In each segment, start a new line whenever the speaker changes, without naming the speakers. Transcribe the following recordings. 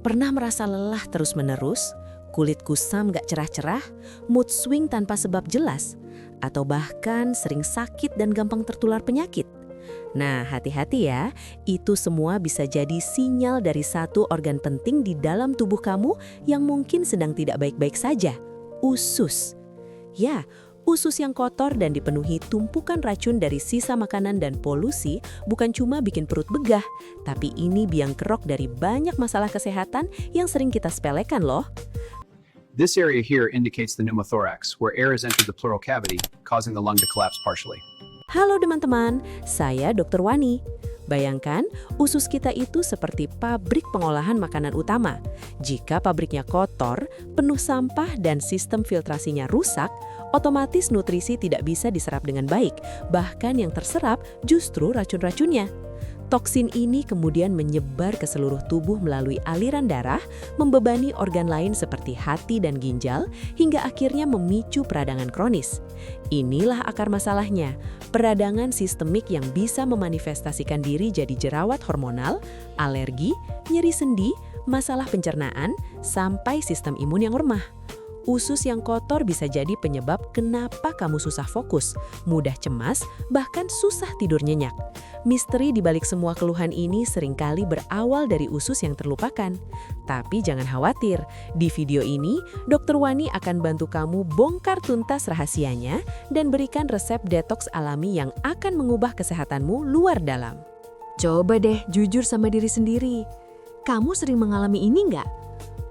Pernah merasa lelah terus-menerus, kulit kusam gak cerah-cerah, mood swing tanpa sebab jelas, atau bahkan sering sakit dan gampang tertular penyakit? Nah, hati-hati ya, itu semua bisa jadi sinyal dari satu organ penting di dalam tubuh kamu yang mungkin sedang tidak baik-baik saja, usus. Ya, usus yang kotor dan dipenuhi tumpukan racun dari sisa makanan dan polusi bukan cuma bikin perut begah, tapi ini biang kerok dari banyak masalah kesehatan yang sering kita sepelekan loh.
This area here indicates the pneumothorax, where air has entered the pleural cavity, causing the lung to collapse partially.
Halo teman-teman, saya Dr. Wani. Bayangkan, usus kita itu seperti pabrik pengolahan makanan utama. Jika pabriknya kotor, penuh sampah dan sistem filtrasinya rusak, otomatis nutrisi tidak bisa diserap dengan baik. Bahkan yang terserap justru racun-racunnya. Toksin ini kemudian menyebar ke seluruh tubuh melalui aliran darah, membebani organ lain seperti hati dan ginjal, hingga akhirnya memicu peradangan kronis. Inilah akar masalahnya, peradangan sistemik yang bisa memanifestasikan diri jadi jerawat hormonal, alergi, nyeri sendi, masalah pencernaan, sampai sistem imun yang lemah. Usus yang kotor bisa jadi penyebab kenapa kamu susah fokus, mudah cemas, bahkan susah tidur nyenyak. Misteri di balik semua keluhan ini seringkali berawal dari usus yang terlupakan. Tapi jangan khawatir, di video ini Dr. Wani akan bantu kamu bongkar tuntas rahasianya dan berikan resep detoks alami yang akan mengubah kesehatanmu luar dalam.
Coba deh jujur sama diri sendiri. Kamu sering mengalami ini nggak?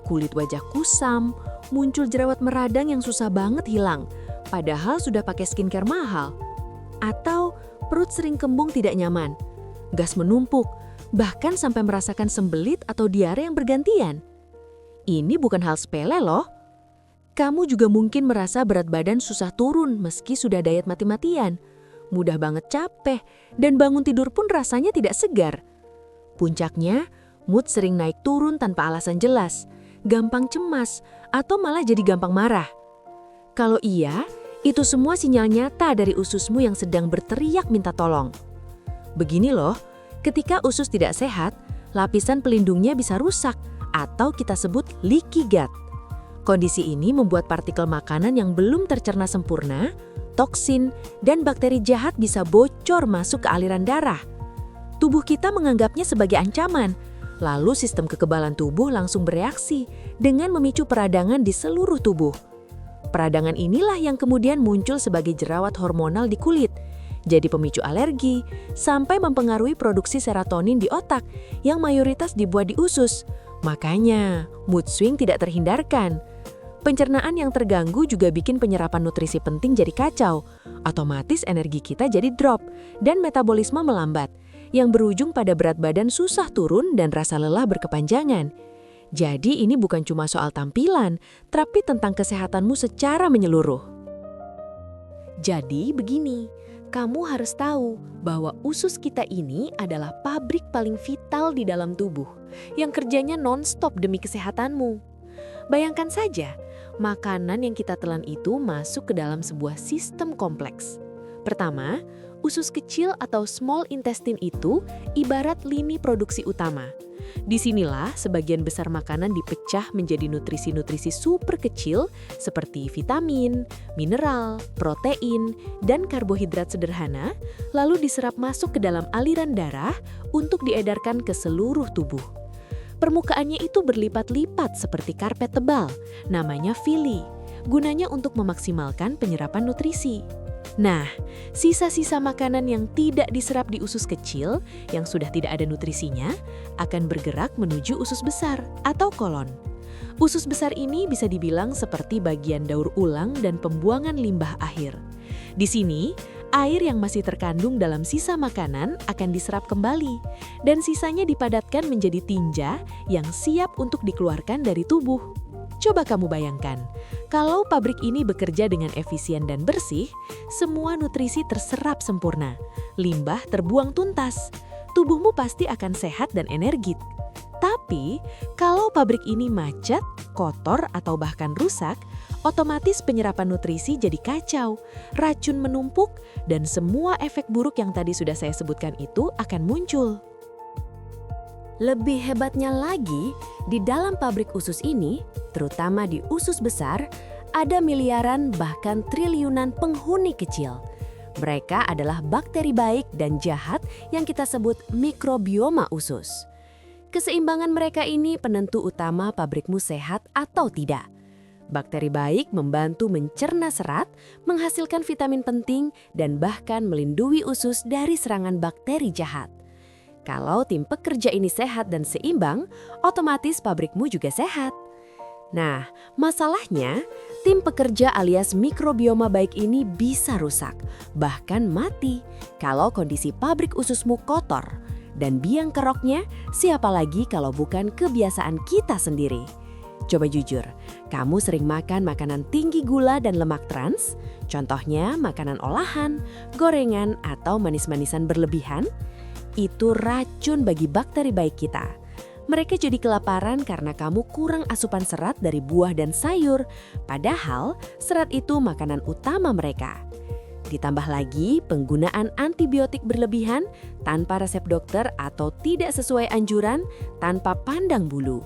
Kulit wajah kusam, muncul jerawat meradang yang susah banget hilang, padahal sudah pakai skincare mahal. Atau perut sering kembung tidak nyaman, gas menumpuk, bahkan sampai merasakan sembelit atau diare yang bergantian. Ini bukan hal sepele loh. Kamu juga mungkin merasa berat badan susah turun meski sudah diet mati-matian. Mudah banget capek, dan bangun tidur pun rasanya tidak segar. Puncaknya, mood sering naik turun tanpa alasan jelas, gampang cemas, atau malah jadi gampang marah. Kalau iya, itu semua sinyal nyata dari ususmu yang sedang berteriak minta tolong. Begini loh, ketika usus tidak sehat, lapisan pelindungnya bisa rusak atau kita sebut leaky gut. Kondisi ini membuat partikel makanan yang belum tercerna sempurna, toksin, dan bakteri jahat bisa bocor masuk ke aliran darah. Tubuh kita menganggapnya sebagai ancaman, lalu sistem kekebalan tubuh langsung bereaksi dengan memicu peradangan di seluruh tubuh. Peradangan inilah yang kemudian muncul sebagai jerawat hormonal di kulit, jadi pemicu alergi, sampai mempengaruhi produksi serotonin di otak yang mayoritas dibuat di usus. Makanya, mood swing tidak terhindarkan. Pencernaan yang terganggu juga bikin penyerapan nutrisi penting jadi kacau. Otomatis energi kita jadi drop dan metabolisme melambat, yang berujung pada berat badan susah turun dan rasa lelah berkepanjangan. Jadi ini bukan cuma soal tampilan, tapi tentang kesehatanmu secara menyeluruh.
Jadi begini, kamu harus tahu bahwa usus kita ini adalah pabrik paling vital di dalam tubuh, yang kerjanya non-stop demi kesehatanmu. Bayangkan saja, makanan yang kita telan itu masuk ke dalam sebuah sistem kompleks. Pertama, usus kecil atau small intestine itu ibarat lini produksi utama. Disinilah sebagian besar makanan dipecah menjadi nutrisi-nutrisi super kecil seperti vitamin, mineral, protein, dan karbohidrat sederhana, lalu diserap masuk ke dalam aliran darah untuk diedarkan ke seluruh tubuh. Permukaannya itu berlipat-lipat seperti karpet tebal, namanya villi, gunanya untuk memaksimalkan penyerapan nutrisi. Nah, sisa-sisa makanan yang tidak diserap di usus kecil, yang sudah tidak ada nutrisinya, akan bergerak menuju usus besar atau kolon. Usus besar ini bisa dibilang seperti bagian daur ulang dan pembuangan limbah akhir. Di sini, air yang masih terkandung dalam sisa makanan akan diserap kembali, dan sisanya dipadatkan menjadi tinja yang siap untuk dikeluarkan dari tubuh. Coba kamu bayangkan, kalau pabrik ini bekerja dengan efisien dan bersih, semua nutrisi terserap sempurna, limbah terbuang tuntas, tubuhmu pasti akan sehat dan energik. Tapi, kalau pabrik ini macet, kotor, atau bahkan rusak, otomatis penyerapan nutrisi jadi kacau, racun menumpuk, dan semua efek buruk yang tadi sudah saya sebutkan itu akan muncul. Lebih hebatnya lagi, di dalam pabrik usus ini, terutama di usus besar, ada miliaran bahkan triliunan penghuni kecil. Mereka adalah bakteri baik dan jahat yang kita sebut mikrobioma usus. Keseimbangan mereka ini penentu utama pabrikmu sehat atau tidak. Bakteri baik membantu mencerna serat, menghasilkan vitamin penting, dan bahkan melindungi usus dari serangan bakteri jahat. Kalau tim pekerja ini sehat dan seimbang, otomatis pabrikmu juga sehat. Nah, masalahnya, tim pekerja alias mikrobioma baik ini bisa rusak, bahkan mati, kalau kondisi pabrik ususmu kotor. Dan biang keroknya, siapa lagi kalau bukan kebiasaan kita sendiri. Coba jujur, kamu sering makan makanan tinggi gula dan lemak trans? Contohnya makanan olahan, gorengan, atau manis-manisan berlebihan? Itu racun bagi bakteri baik kita. Mereka jadi kelaparan karena kamu kurang asupan serat dari buah dan sayur, padahal serat itu makanan utama mereka. Ditambah lagi penggunaan antibiotik berlebihan tanpa resep dokter atau tidak sesuai anjuran tanpa pandang bulu.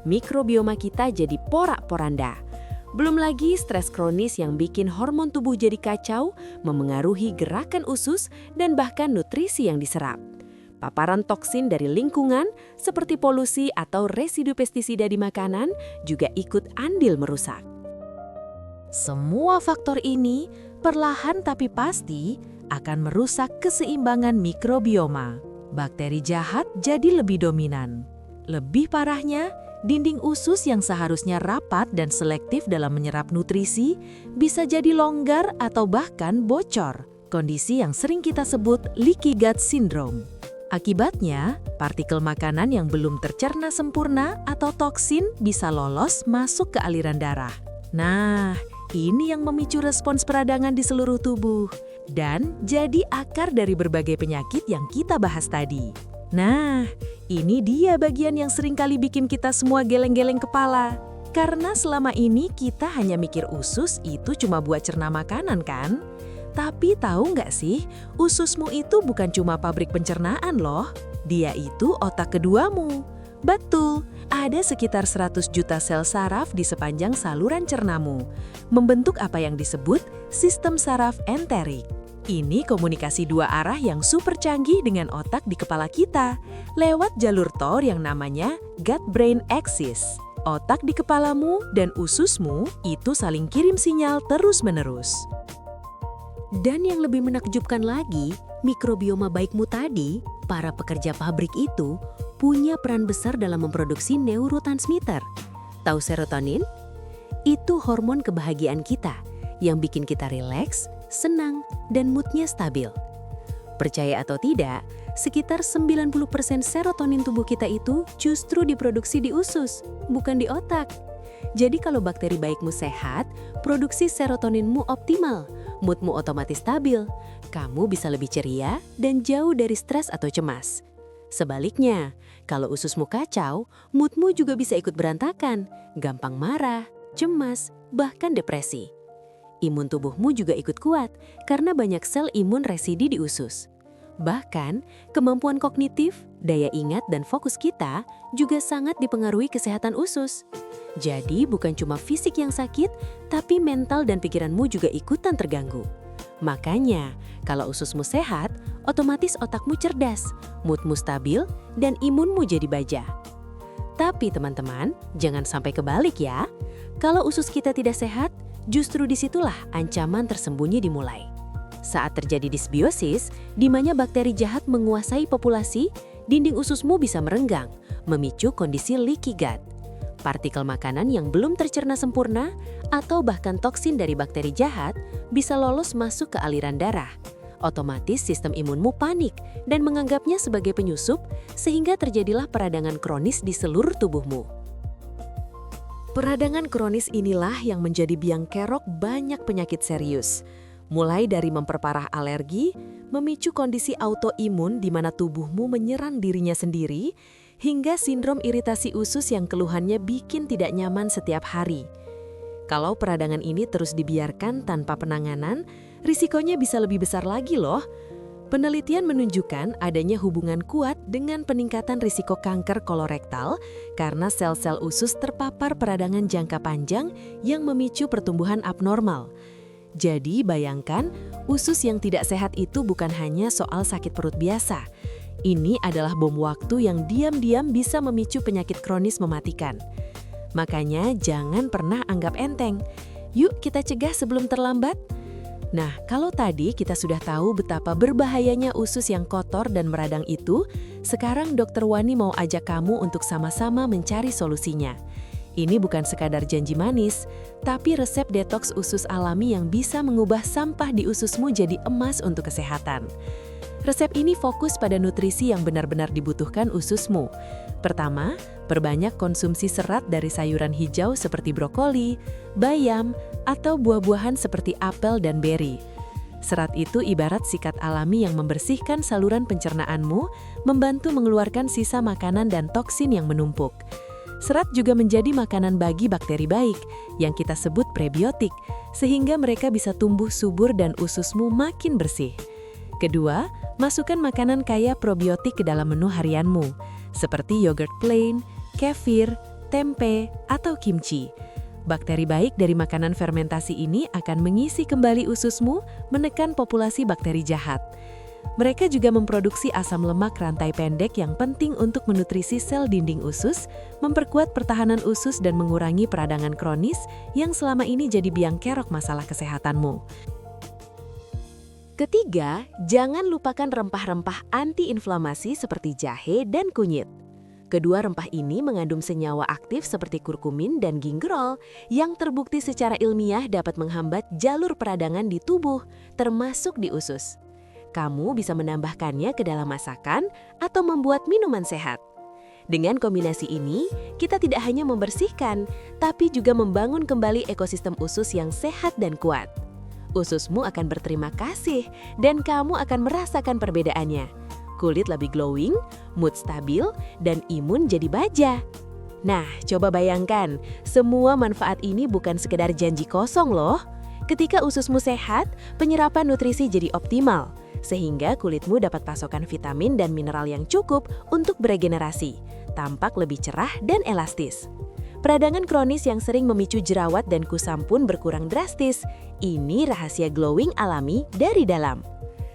Mikrobioma kita jadi porak-poranda. Belum lagi stres kronis yang bikin hormon tubuh jadi kacau, memengaruhi gerakan usus dan bahkan nutrisi yang diserap. Paparan toksin dari lingkungan seperti polusi atau residu pestisida di makanan juga ikut andil merusak. Semua faktor ini perlahan tapi pasti akan merusak keseimbangan mikrobioma. Bakteri jahat jadi lebih dominan. Lebih parahnya, dinding usus yang seharusnya rapat dan selektif dalam menyerap nutrisi bisa jadi longgar atau bahkan bocor. Kondisi yang sering kita sebut leaky gut syndrome. Akibatnya, partikel makanan yang belum tercerna sempurna atau toksin bisa lolos masuk ke aliran darah. Nah, ini yang memicu respons peradangan di seluruh tubuh dan jadi akar dari berbagai penyakit yang kita bahas tadi. Nah, ini dia bagian yang sering kali bikin kita semua geleng-geleng kepala. Karena selama ini kita hanya mikir usus itu cuma buat cerna makanan kan? Tapi tahu nggak sih, ususmu itu bukan cuma pabrik pencernaan loh. Dia itu otak keduamu. Betul, ada sekitar 100 juta sel saraf di sepanjang saluran cernamu, membentuk apa yang disebut sistem saraf enterik. Ini komunikasi dua arah yang super canggih dengan otak di kepala kita, lewat jalur Thor yang namanya gut-brain axis. Otak di kepalamu dan ususmu itu saling kirim sinyal terus-menerus. Dan yang lebih menakjubkan lagi, mikrobioma baikmu tadi, para pekerja pabrik itu, punya peran besar dalam memproduksi neurotransmitter. Tahu serotonin? Itu hormon kebahagiaan kita, yang bikin kita rileks, senang, dan moodnya stabil. Percaya atau tidak, sekitar 90% serotonin tubuh kita itu justru diproduksi di usus, bukan di otak. Jadi kalau bakteri baikmu sehat, produksi serotoninmu optimal, moodmu otomatis stabil, kamu bisa lebih ceria dan jauh dari stres atau cemas. Sebaliknya, kalau ususmu kacau, moodmu juga bisa ikut berantakan, gampang marah, cemas, bahkan depresi. Imun tubuhmu juga ikut kuat karena banyak sel imun residi di usus. Bahkan, kemampuan kognitif, daya ingat, dan fokus kita juga sangat dipengaruhi kesehatan usus. Jadi bukan cuma fisik yang sakit, tapi mental dan pikiranmu juga ikutan terganggu. Makanya, kalau ususmu sehat, otomatis otakmu cerdas, moodmu stabil, dan imunmu jadi baja. Tapi teman-teman, jangan sampai kebalik ya. Kalau usus kita tidak sehat, justru disitulah ancaman tersembunyi dimulai. Saat terjadi disbiosis, di mana bakteri jahat menguasai populasi, dinding ususmu bisa merenggang, memicu kondisi leaky gut. Partikel makanan yang belum tercerna sempurna atau bahkan toksin dari bakteri jahat bisa lolos masuk ke aliran darah. Otomatis sistem imunmu panik dan menganggapnya sebagai penyusup sehingga terjadilah peradangan kronis di seluruh tubuhmu. Peradangan kronis inilah yang menjadi biang kerok banyak penyakit serius. Mulai dari memperparah alergi, memicu kondisi autoimun di mana tubuhmu menyerang dirinya sendiri, hingga sindrom iritasi usus yang keluhannya bikin tidak nyaman setiap hari. Kalau peradangan ini terus dibiarkan tanpa penanganan, risikonya bisa lebih besar lagi loh.
Penelitian menunjukkan adanya hubungan kuat dengan peningkatan risiko kanker kolorektal karena sel-sel usus terpapar peradangan jangka panjang yang memicu pertumbuhan abnormal. Jadi bayangkan, usus yang tidak sehat itu bukan hanya soal sakit perut biasa. Ini adalah bom waktu yang diam-diam bisa memicu penyakit kronis mematikan. Makanya jangan pernah anggap enteng. Yuk kita cegah sebelum terlambat. Nah, kalau tadi kita sudah tahu betapa berbahayanya usus yang kotor dan meradang itu, sekarang Dr. Wani mau ajak kamu untuk sama-sama mencari solusinya. Ini bukan sekadar janji manis, tapi resep detoks usus alami yang bisa mengubah sampah di ususmu jadi emas untuk kesehatan. Resep ini fokus pada nutrisi yang benar-benar dibutuhkan ususmu. Pertama, perbanyak konsumsi serat dari sayuran hijau seperti brokoli, bayam, atau buah-buahan seperti apel dan beri. Serat itu ibarat sikat alami yang membersihkan saluran pencernaanmu, membantu mengeluarkan sisa makanan dan toksin yang menumpuk. Serat juga menjadi makanan bagi bakteri baik, yang kita sebut prebiotik, sehingga mereka bisa tumbuh subur dan ususmu makin bersih. Kedua, masukkan makanan kaya probiotik ke dalam menu harianmu, seperti yogurt plain, kefir, tempe, atau kimchi. Bakteri baik dari makanan fermentasi ini akan mengisi kembali ususmu, menekan populasi bakteri jahat. Mereka juga memproduksi asam lemak rantai pendek yang penting untuk menutrisi sel dinding usus, memperkuat pertahanan usus dan mengurangi peradangan kronis yang selama ini jadi biang kerok masalah kesehatanmu. Ketiga, jangan lupakan rempah-rempah anti-inflamasi seperti jahe dan kunyit. Kedua rempah ini mengandung senyawa aktif seperti kurkumin dan gingerol yang terbukti secara ilmiah dapat menghambat jalur peradangan di tubuh, termasuk di usus. Kamu bisa menambahkannya ke dalam masakan atau membuat minuman sehat. Dengan kombinasi ini, kita tidak hanya membersihkan, tapi juga membangun kembali ekosistem usus yang sehat dan kuat. Ususmu akan berterima kasih dan kamu akan merasakan perbedaannya. Kulit lebih glowing, mood stabil, dan imun jadi baja. Nah, coba bayangkan, semua manfaat ini bukan sekedar janji kosong loh. Ketika ususmu sehat, penyerapan nutrisi jadi optimal, sehingga kulitmu dapat pasokan vitamin dan mineral yang cukup untuk beregenerasi, tampak lebih cerah dan elastis. Peradangan kronis yang sering memicu jerawat dan kusam pun berkurang drastis. Ini rahasia glowing alami dari dalam.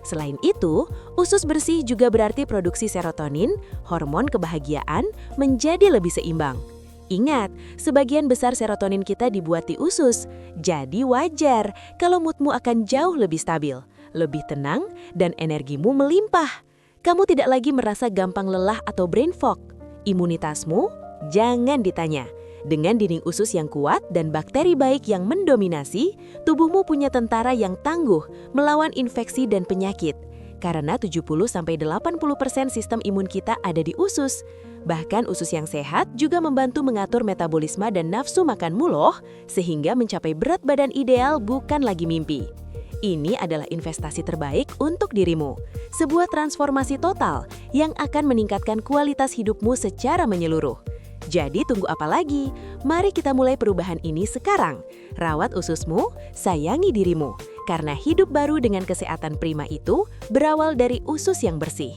Selain itu, usus bersih juga berarti produksi serotonin, hormon kebahagiaan, menjadi lebih seimbang. Ingat, sebagian besar serotonin kita dibuat di usus. Jadi wajar kalau moodmu akan jauh lebih stabil, lebih tenang, dan energimu melimpah. Kamu tidak lagi merasa gampang lelah atau brain fog. Imunitasmu, jangan ditanya. Dengan dinding usus yang kuat dan bakteri baik yang mendominasi, tubuhmu punya tentara yang tangguh melawan infeksi dan penyakit. Karena 70-80% sistem imun kita ada di usus. Bahkan usus yang sehat juga membantu mengatur metabolisme dan nafsu makanmu loh, sehingga mencapai berat badan ideal bukan lagi mimpi. Ini adalah investasi terbaik untuk dirimu. Sebuah transformasi total yang akan meningkatkan kualitas hidupmu secara menyeluruh. Jadi tunggu apa lagi? Mari kita mulai perubahan ini sekarang. Rawat ususmu, sayangi dirimu. Karena hidup baru dengan kesehatan prima itu berawal dari usus yang bersih.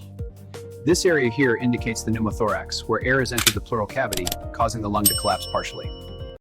This area here indicates the pneumothorax, where air has entered the pleural cavity, causing the lung to collapse partially.